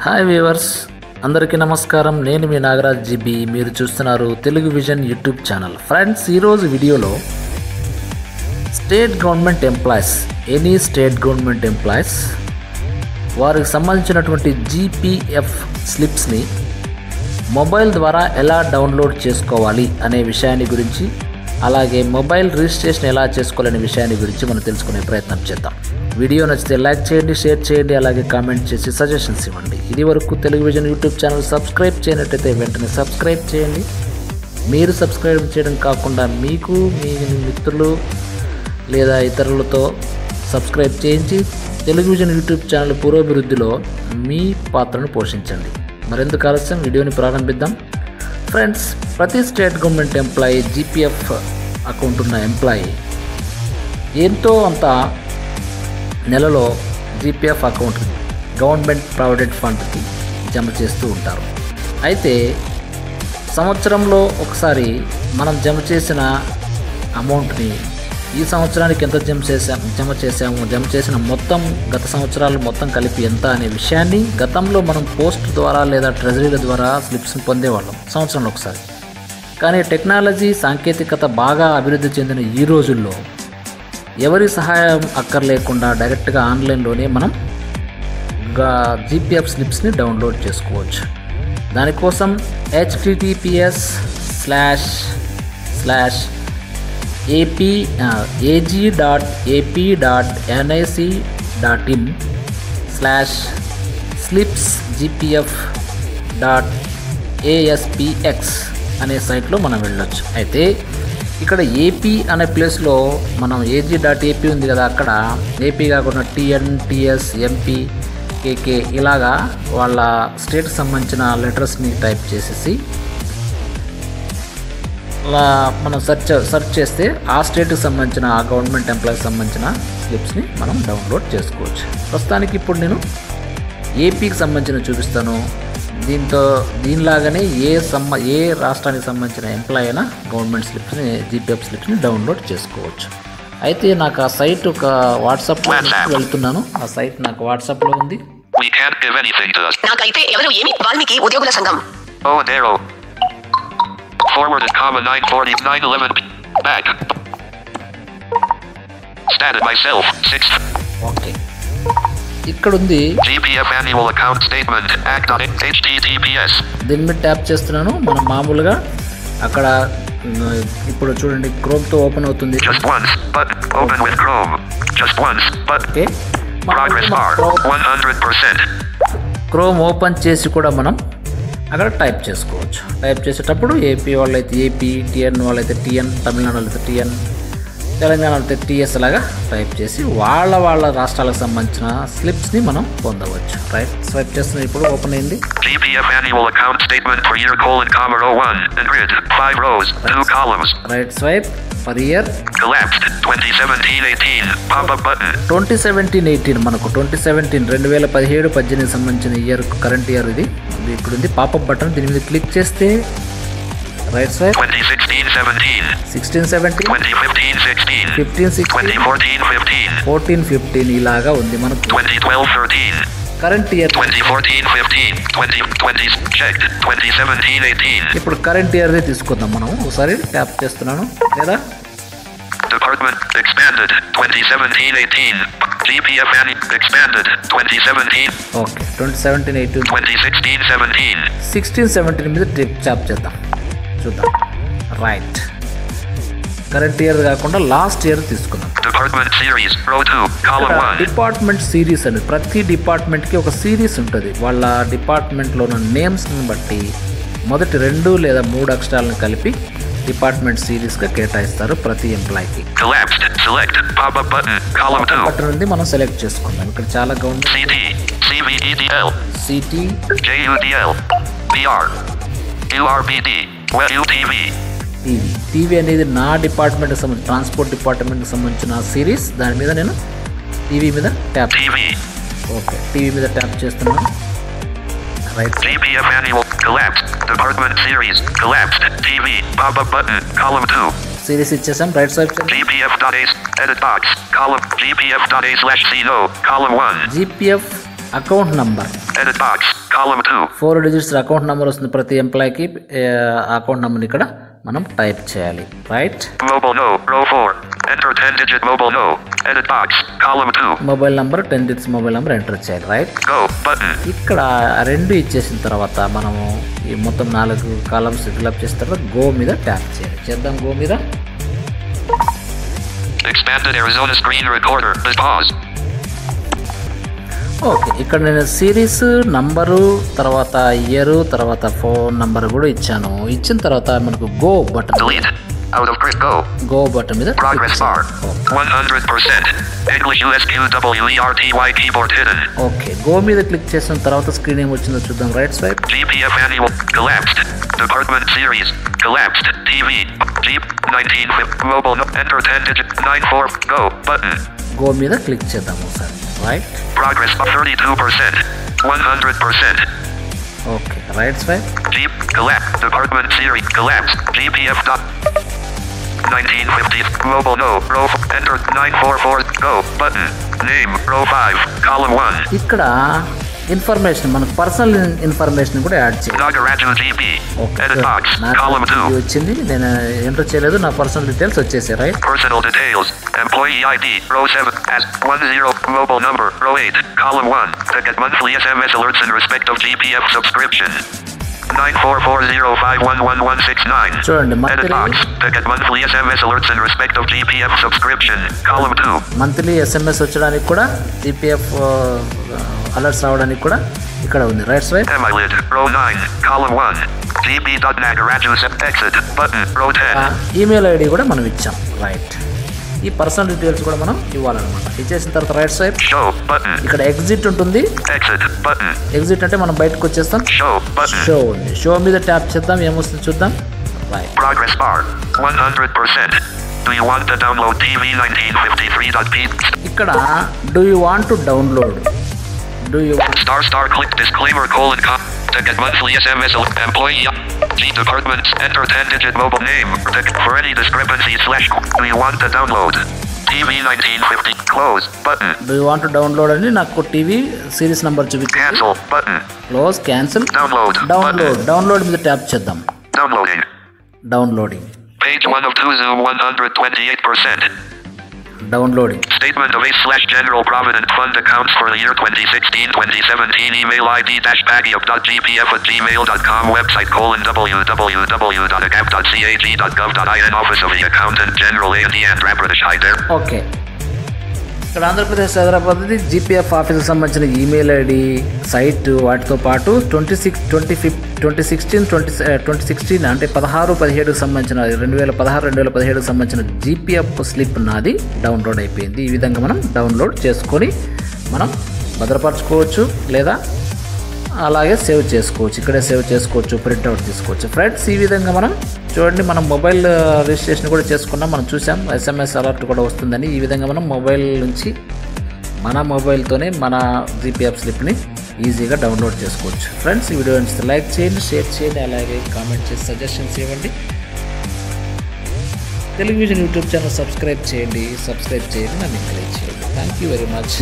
Hi viewers, అందరికీ నమస్కారం. నేను మీ నాగరాజ్ జీబీ. మీరు చూస్తున్నారు Telugu vision YouTube channel. Friends, ఈరోజు వీడియోలో state government employees, any state government employees వారికి సంబంధించినటువంటి జీపీఎఫ్ స్లిప్స్ని మొబైల్ ద్వారా ఎలా డౌన్లోడ్ చేసుకోవాలి అనే విషయాన్ని గురించి, అలాగే మొబైల్ రిజిస్ట్రేషన్ ఎలా చేసుకోవాలనే విషయాన్ని గురించి మనం తెలుసుకునే ప్రయత్నం చేద్దాం. వీడియో నచ్చితే లైక్ చేయండి, షేర్ చేయండి, అలాగే కామెంట్ చేసి సజెషన్స్ ఇవ్వండి. ఇది వరకు Telugu vision YouTube channel subscribe చేయనట్టయితే వెంటనే సబ్స్క్రైబ్ చేయండి. మీరు సబ్స్క్రైబ్ చేయడం కాకుండా మీకు మీ మిత్రులు లేదా ఇతరులతో సబ్స్క్రైబ్ చేయించి తెలుగు విజన్ యూట్యూబ్ ఛానల్ పురోభివృద్ధిలో మీ పాత్రను పోషించండి. మరెందుకు ఆలస్యం, వీడియోని ప్రారంభిద్దాం. ఫ్రెండ్స్, ప్రతి state government employee, GPF account ఉన్న ఎంప్లాయీ ఎంతో అంత నెలలో జీపీఎఫ్ అకౌంట్ గవర్నమెంట్ ప్రావిడెంట్ ఫండ్కి జమ చేస్తూ ఉంటారు. అయితే సంవత్సరంలో ఒకసారి మనం జమ చేసిన అమౌంట్ని ఈ సంవత్సరానికి ఎంత జమ చేసిన మొత్తం గత సంవత్సరాలు మొత్తం కలిపి ఎంత అనే విషయాన్ని గతంలో మనం పోస్ట్ ద్వారా లేదా ట్రెజరీల ద్వారా స్లిప్స్ని పొందేవాళ్ళం సంవత్సరంలో ఒకసారి. కానీ టెక్నాలజీ సాంకేతికత బాగా అభివృద్ధి చెందిన ఈ రోజుల్లో ఎవరి సహాయం అక్కర్లేకుండా డైరెక్ట్గా ఆన్లైన్లోనే మనం జీపీఎఫ్ స్లిప్స్ని డౌన్లోడ్ చేసుకోవచ్చు. దానికోసం https://ap.ac.ip/slipsgpf.aspx అనే సైట్లో మనం వెళ్ళొచ్చు. అయితే ఇక్కడ ఏపీ అనే ప్లేస్లో మనం ఏజీ.ఏపీ ఉంది కదా, అక్కడ ఏపీ కాకుండా టిఎన్, టిఎస్, ఎంపీ, కేకే ఇలాగా వాళ్ళ స్టేట్కి సంబంధించిన లెటర్స్ని టైప్ చేసేసి అలా మనం సెర్చ్ చేస్తే ఆ స్టేట్కి సంబంధించిన ఆ గవర్నమెంట్ ఎంప్లాయీకి సంబంధించిన స్లిప్స్ని మనం డౌన్లోడ్ చేసుకోవచ్చు. ప్రస్తుతానికి ఇప్పుడు నేను ఏపీకి సంబంధించిన చూపిస్తాను. దీనిలాగానే ఏ రాష్ట్రానికి సంబంధించిన ఎంప్లాయ్ అయినా గవర్నమెంట్ స్లిప్స్ని, జీపీఎఫ్ స్లిప్స్ని డౌన్లోడ్ చేసుకోవచ్చు. అయితే నాకు ఆ సైట్ ఒక వాట్సాప్లో వెళ్తున్నాను. ఆ సైట్ నాకు వాట్సాప్లో ఉంది. నాకైతే ఎవరు ఏమి వాల్మీకి ఉద్యోగుల సంఘం Forwarded, 9:49:11 back. Status myself 6. Okay, ఇక్కడ ఉంది GPF annual account statement act.https. దీని మీద ట్యాప్ చేస్తున్నాను. మనం మామూలుగా అక్కడ ఇప్పుడు చూడండి, క్రోమ్తో ఓపెన్ అవుతుంది. Just once button open with Chrome. Just once button. Okay, Progress bar 100%. Chrome open చేసి కూడా మనం అక్కడ టైప్ చేసుకోవచ్చు. టైప్ చేసేటప్పుడు ఏపీ వాళ్ళైతే ఏపీ, టిఎన్ వాళ్ళైతే టిఎన్, తమిళనాడు వాళ్ళైతే టిఎన్, తెలంగాణ వాళ్ళైతే టిఎస్ లాగా టైప్ చేసి వాళ్ళ రాష్ట్రాలకు సంబంధించిన స్లిప్స్ని మనం పొందవచ్చు. రైట్ స్వైప్ చేస్తున్న ఇప్పుడు ఓపెన్ అయింది. GPF annual account statement for year: comma 01 and grid 5 rows 2 columns. Right swipe for year Collapsed 2017-18 pop-up button. 2017-18 మనకు 2017 సంబంధించిన ఇయర్, కరెంట్ ఇయర్ ఇది ఇప్పుడు ఉంది. పాపప్ బటన్, దీని మీద క్లిక్ చేస్తే రైట్ స్వైప్ 2016-17 16-17 2015-16 15-16 2014-15 14-15 ఇలాగా ఉంది మనకు. 2012-13 కరెంట్ ఇయర్ 2014-15 2020 checked 2017-18. ఇప్పుడు కరెంట్ ఇయర్దే తీసుకుందాం మనం. ఒకసారి ట్యాప్ చేస్తున్నాను లేదా Department expanded 2017-18 GPF expanded 2017. Okay, 2017-18 2016-17 16-17 మీద ట్యాప్ చేద్దాం, చూద్దాం. రైట్, కరెంట్ ఇయర్ కాకుండా లాస్ట్ ఇయర్ తీసుకుందాం. Department series row 2 column 1. Department series అని ప్రతి డిపార్ట్మెంట్కి ఒక సిరీస్ ఉంటుంది. వాళ్ళ డిపార్ట్మెంట్లో ఉన్న నేమ్స్ని బట్టి మొదటి 2 లేదా 3 అక్షరాలను కలిపి డిపార్ట్మెంట్ సిరీస్గా కేటాయిస్తారు ప్రతి ఎంప్లాయీకి. Collapsed select pop-up button column 2. Button ఉంది, మనం సెలెక్ట్ చేసుకుందాం. ఇక్కడ చాలా ఉంది. CD CVEDL CT JUDL BR URBD UTV. TV అనేది నా డిపార్ట్మెంట్కి సంబంధించిన ట్రాన్స్పోర్ట్ డిపార్ట్మెంట్కి సంబంధించిన సిరీస్. దాని మీద నేను టీవీ మీద ట్యాప్. ఓకే, టీవీ మీద ట్యాప్ చేస్తున్నాను. Right, GPF annual collapsed department series collapsed TV pop-up button column 2. Series ఇచ్చేసాం. Right swipe GPF.A edit box column GPF.A/C no column 1. GPF account number edit box column 2. 4 digits account number వస్తుంది ప్రతి ఎంప్లాయీకి. Account నెంబర్ని ఇక్కడ మనం type చేయాలి. Right. Mobile no, row 4. Enter 10-digit mobile no. Edit box, column 2. Mobile number 10 digits mobile number enter చేయాలి. Right. Go button. ఇక్కడ రెండు ఇచ్చేసిన తర్వాత మనము ఈ మొత్తం 4 కాలమ్స్ ఫిల్అప్ చేసిన తర్వాత గో మీద ట్యాప్ చేయాలి. చేద్దాం గో మీద. Expanded Arizona screen recorder. Pause. Okay, ఇక్కడ నేను సిరీస్ నంబరు తర్వాత ఇయర్ తర్వాత ఫోన్ నంబర్ కూడా ఇచ్చాను. ఇచ్చిన తర్వాత మనకు go button, Delete. Out of print. Go. Go button మీద Progress bar. 100%. English USQWERTY keyboard hidden. Okay, go మీద క్లిక్ చేసిన తర్వాత స్క్రీన్ ఏం వచ్చిందో చూద్దాం. Right swipe. GPF annual. Collapsed. Department series. Collapsed. TV. Jeep. 1950. Mobile no. Enter 10-digit. 94. Go. Button. Go మీద click చేద్దాం ఒకసారి. Right. Progress of 32%. 100%. Okay, right swipe. Jeep. Collapsed. Department series. Collapsed. GPF. 1950. Mobile no. Row. Enter 944. Go. Button. Name. Row 5. Column 1. ఇక్కడ information మనకు personal information కూడా add చేయాలి. Nagaraju GB. Okay, Edit box. Column 2. ఇది వచ్చింది, నేను enter చేయలేదు, నా personal details వచ్చేసాయి. Right. Personal details. Employee ID. Row 7. As 10. Mobile number. Row 8. Column 1. To get monthly SMS alerts in respect of GPF subscription. 944051169. చూడండి, Edit box. To get monthly SMS alerts in respect of GPF subscription. Column 2. Monthly SMS వచ్చడానికి కూడా GPF alerts రావడానికి కూడా ఇక్కడ ఉంది. Right swipe. Emilid. Row 9. Column 1. gb.nagaraju. Exit. Button. Row 10. Email ID కూడా మనం ఇచ్చాం. రైట్. ఈ పర్సనల్ డీటెయిల్స్ కూడా మనం ఇవ్వాలన్నమాట. ఇచ్చేసిన తర్వాత రైట్ స్వైప్. Show. Button. ఇక్కడ ఎగ్జిట్ ఉంటుంది. Exit. Button. ఎగ్జిట్ అంటే మనం బయటకు వచ్చేస్తాం. Show. Button. షో ఉంది. షో మీద ట్యాప్ చేద్దాం, ఏమొస్తుంది చూద్దాం. Right. Progress bar. 100%. Do you want to download TV 1953.p? ఇక్కడ do you want to download, do you Star click disclaimer : to get monthly SMS employee G departments. Enter 10-digit mobile name. For any discrepancy / do you want to download TV 1950. Close button. Do you want to download అని నాకు TV series number చూపించింది. Cancel button. Close, cancel, Download button. Download మీద tap చేద్దాం. Downloading. Downloading. Page 1 of 2 Zoom 128%. Downloading. Statement of A/General Provident Fund accounts for the year 2016-2017. Email id-baggyup.gpf@gmail.com. Website www.agap.cag.gov.in. Office of the Accountant General A&E Andhra Pradesh. Hi there. Okay, ఇక్కడ Andhra Pradesh Hyderabad GPF ఆఫీస్కి సంబంధించిన email ID, site, వాటితో పాటు 2016 అంటే 16-17కి సంబంధించిన 2016-2017కి సంబంధించిన GPF slip నాది download అయిపోయింది. ఈ విధంగా మనం డౌన్లోడ్ చేసుకొని మనం భద్రపరచుకోవచ్చు, లేదా అలాగే సేవ్ చేసుకోవచ్చు. ఇక్కడే సేవ్ చేసుకోవచ్చు, ప్రింట్అవుట్ తీసుకోవచ్చు. ఫ్రెండ్స్, ఈ విధంగా మనం చూడండి, మనం మొబైల్ రిజిస్ట్రేషన్ కూడా చేసుకున్నాం, మనం చూసాం ఎస్ఎంఎస్ అలర్ట్ కూడా వస్తుందని. ఈ విధంగా మనం మొబైల్ నుంచి మన మొబైల్తోనే మన జీపీఎఫ్ స్లిప్ని ఈజీగా డౌన్లోడ్ చేసుకోవచ్చు. ఫ్రెండ్స్, ఈ వీడియో నచ్చితే లైక్ చేయండి, షేర్ చేయండి, అలాగే కామెంట్ చేసి సజెషన్స్ ఇవ్వండి. టెలివిజన్ యూట్యూబ్ ఛానల్ సబ్స్క్రైబ్ చేయండి, నన్ను ఎంకరేజ్ చేయండి. Thank you very much.